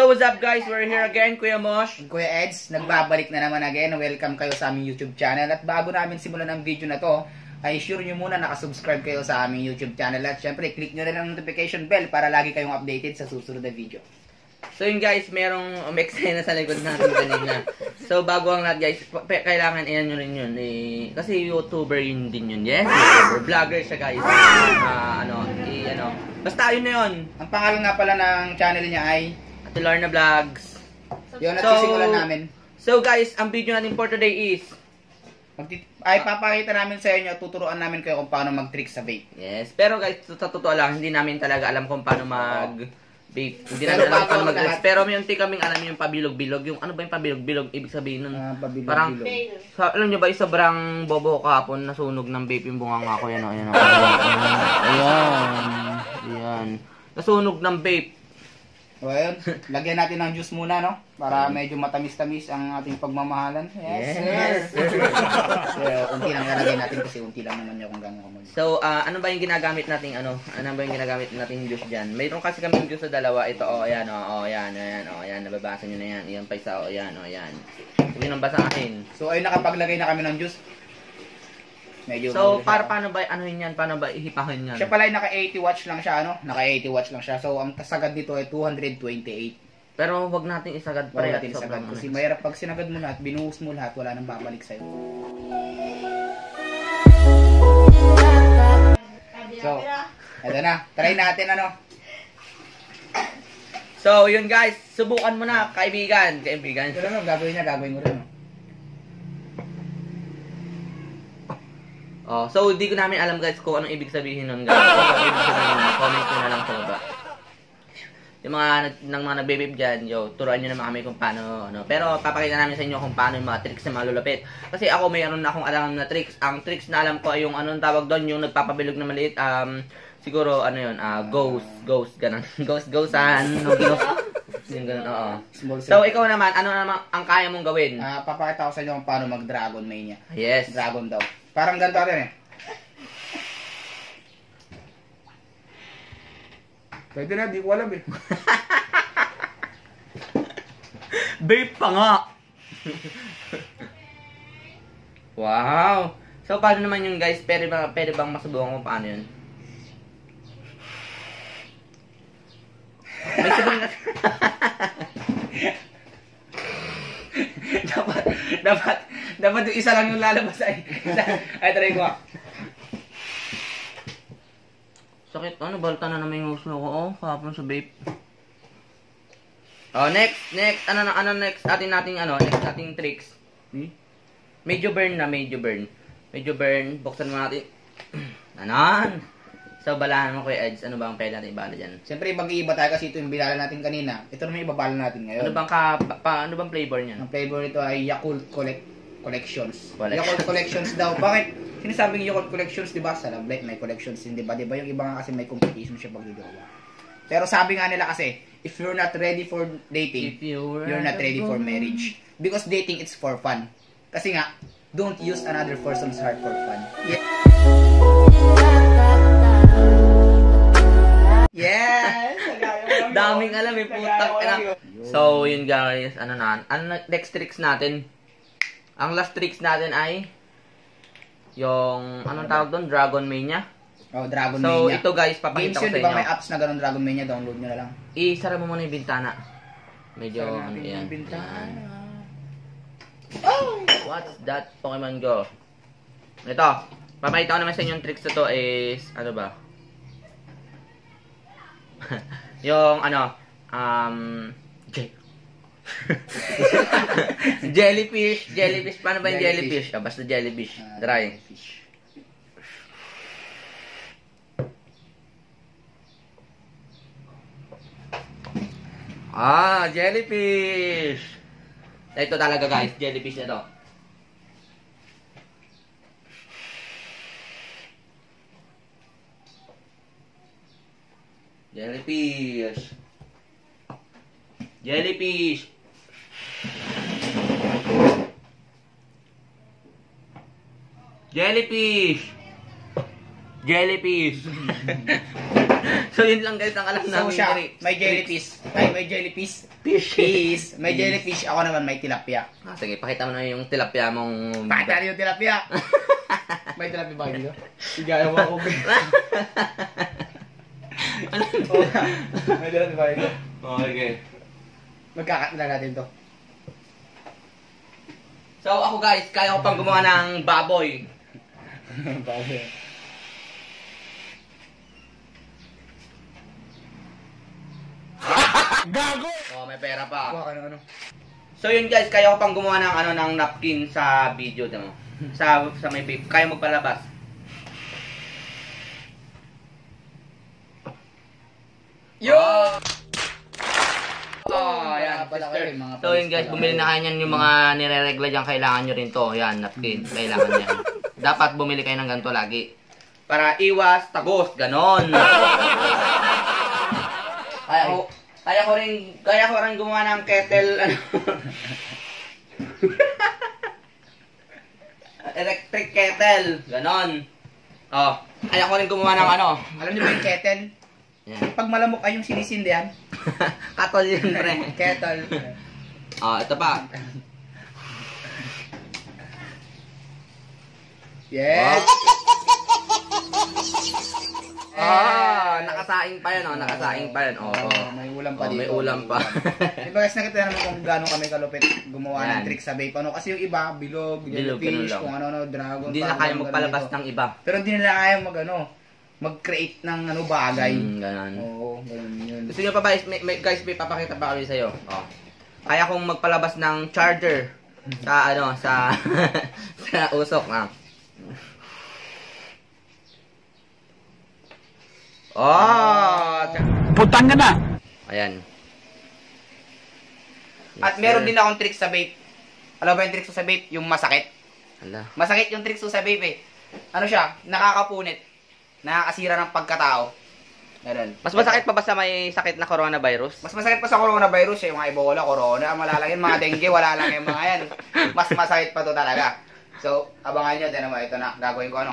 So what's up guys, we're here again, Kuya Mosh. Kuya Eds, nagbabalik na naman again. Welcome kayo sa aming YouTube channel. At bago namin simulan ang video na to, ay sure nyo muna nakasubscribe kayo sa aming YouTube channel. At syempre, click nyo rin ang notification bell para lagi kayong updated sa susunod na video. So yun guys, merong eksena sa likod natin kanina. So bago ang lahat guys, kailangan iyan nyo rin yun. Kasi YouTuber yun din yun. Yes, YouTuber. Vlogger siya guys. Basta yun na yun. Ang pangalan nga pala ng channel niya ay Ate Lorna Vlogs. Yun at sisimulan namin. So guys, ang video natin for today is papakita namin sa inyo, tuturuan namin kayo kung paano mag-trick sa vape. Yes, pero guys, sa totoo lang, hindi namin talaga alam kung paano mag-vape. Hindi namin alam paano mag-vape. Pero may unti kaming alam yung pabilog-bilog. Yung ano ba yung pabilog-bilog? Ibig sabihin nun, parang, alam nyo ba, sobrang bobo ko kahapon, nasunog ng vape yung bunganga ko. Yan. Ayan. Nasunog ng vape. So ayun, lagyan natin ng juice muna, no? Para medyo matamis-tamis ang ating pagmamahalan. Yes. Unti lang lalagyan natin kasi unti lang naman yung hanggang kumuli. So, ano ba yung ginagamit nating ano ba yung ginagamit nating juice diyan? Mayroon kasi kaming juice sa dalawa. Ito ayan, ayan, nababasa niyo na yan. Iyan pa isa, ayan. Huwag nang basahin. So ayun, nakapaglagay na kami ng juice. Medyo so, paano ba anuhin yan? Paano ba ihipahin yan? Siya pala ay naka 80 watts lang siya, ano? Naka 80 watts lang siya. So, ang sagad dito ay 228. Pero wag natin isagad pa rin. Kasi mahirap pag sinagad mo lahat, binuhos mo lahat, wala nang babalik sa'yo. So, eto na. Try natin, ano? So, yun guys. Subukan mo na, kaibigan. Ito naman, gagawin mo rin. Oh, so hindi ko namin alam guys kung anong ibig sabihin nun guys. Kung anong ibig sabihin nun, comment nyo na lang sa baba. Yung mga nagbe-vape dyan, turuan nyo naman kami kung paano, Pero papakita namin sa inyo kung paano yung mga tricks na malulupit. Kasi ako mayroon na akong alam na tricks. Ang tricks na alam ko ay yung anong tawag doon, yung nagpapabilog na maliit. Siguro, ghost, ganun. Ghost-ghostan. Yung ganun, oo. So, ikaw naman, ano naman ang kaya mong gawin? Papakita ko sa inyo kung paano mag-Dragon Mania. Yes. Dragon daw. Parang ganito rin eh. Pwede na, di ko alam eh. Vape pa nga! Wow! So, paano naman yun guys? Pwede bang masubukan kung paano yun? May sabihin na... dapat yung isa lang yung lalabas ay try ko. Sakit, balta na naman yung gusto ko, kahapon sa vape. Oh, next, next ating tricks. Medyo burn, buksan mo natin. Anan! So, balahan mo Kuya Eds, ano ba ang pwede natin ibala dyan? Siyempre, mag-iiba tayo kasi ito yung bilala natin kanina. Ito naman ibabala natin ngayon. Ano bang flavor niyan? Ang flavor nito ay Yakult Collections. Yakult Collections daw. Bakit? Sinasabing Yakult Collections, di ba? Sa Love Life may collections din, di ba? Di ba yung iba nga kasi may competition siya pag-jowa. Pero sabi nga nila kasi, if you're not ready for dating, you're not ready for marriage. Because dating, it's for fun. Kasi nga, don't use another person's heart for fun. Yes! Daming alam eh, putang ina. So, yun guys, next tricks natin. Ang last tricks natin ay yung, anong tawag doon? Dragon Mania. Oh, Dragon Mania. So, ito guys, papakita ko sa inyo. Diba may apps na ganun Dragon Mania, download nyo na lang. Isara mo muna yung bintana. Medyo, yung bintana. Oh! What's that? Pokemon Go. Ito, papakita ko naman sa inyo yung tricks na to is, ano ba? Yung jellyfish, paano ba yung jellyfish? Basta jellyfish, dry. Jellyfish. Ito talaga guys, jellyfish na to. Jellyfish. So yun lang guys ang alam So namin. siya, may jellyfish. Ay, may jellyfish. Fish. May jellyfish. Ako naman may tilapia. Sige, pakita mo na yung tilapia mong... Pakita yung tilapia. May tilapia ba dito? Igaya mo ako. May tilapia ba dito? Okay. Magkakat na natin to. So ako guys, kaya ko pang gumawa ng baboy. Baboy. Gago! Oh, may pera pa. Kuha ka ng ano? So yun guys, kaya ko pang gumawa ng ng napkin sa video demo. Sa may vape. Kaya magpalabas. Yo! Oh, ayan, Pala sister. kayo, mga So yun guys, bumili na kayo niyan yung mga nire-regla dyan. Kailangan nyo rin to. Yan, napkin. Kailangan yan. Dapat bumili kayo ng ganito lagi. Para iwas, tagos, ganon. Kaya ko rin gumawa ng kettle, electric kettle, ganon. Oh, kaya ko rin gumawa ng Alam niyo ba yung kettle? Yan. Pag malamok ay yung sinisindihan. Katol yun, pre. Kettle. Oh, ito pa. Yes! Nakasaing pa yan, nakasaing pa yan. May ulam pa dito. May ulam pa. Diba guys, nakita naman kung gaano kami kalupit gumawa ng trick sa vape. Kasi yung iba, bilog, jellyfish, kung ano, dragon. Hindi na kaya magpalabas ng iba. Pero hindi nila kaya mag-create ng bagay. Ganon. Oo, ganun yun. Gusto nyo pa ba, guys, may papakita pa kami sa'yo. Oh. Kaya kong magpalabas ng charger sa, sa usok, Putang ka na! Ayan. At meron din akong trick sa vape. Alam ba yung trick sa vape? Yung masakit. Hala. Masakit yung trick sa vape eh. Ano siya? Nakakapunit. Nakakasira ng pagkatao. Ganun. Mas masakit pa ba sa may sakit na coronavirus? Mas masakit pa sa coronavirus eh. Yung mga Ebola, corona, malalagyan. Mga dengue, wala lang yung mga yan. Mas masakit pa to talaga. So, abangan nyo. Tignan mo, ito na. Gagawin ko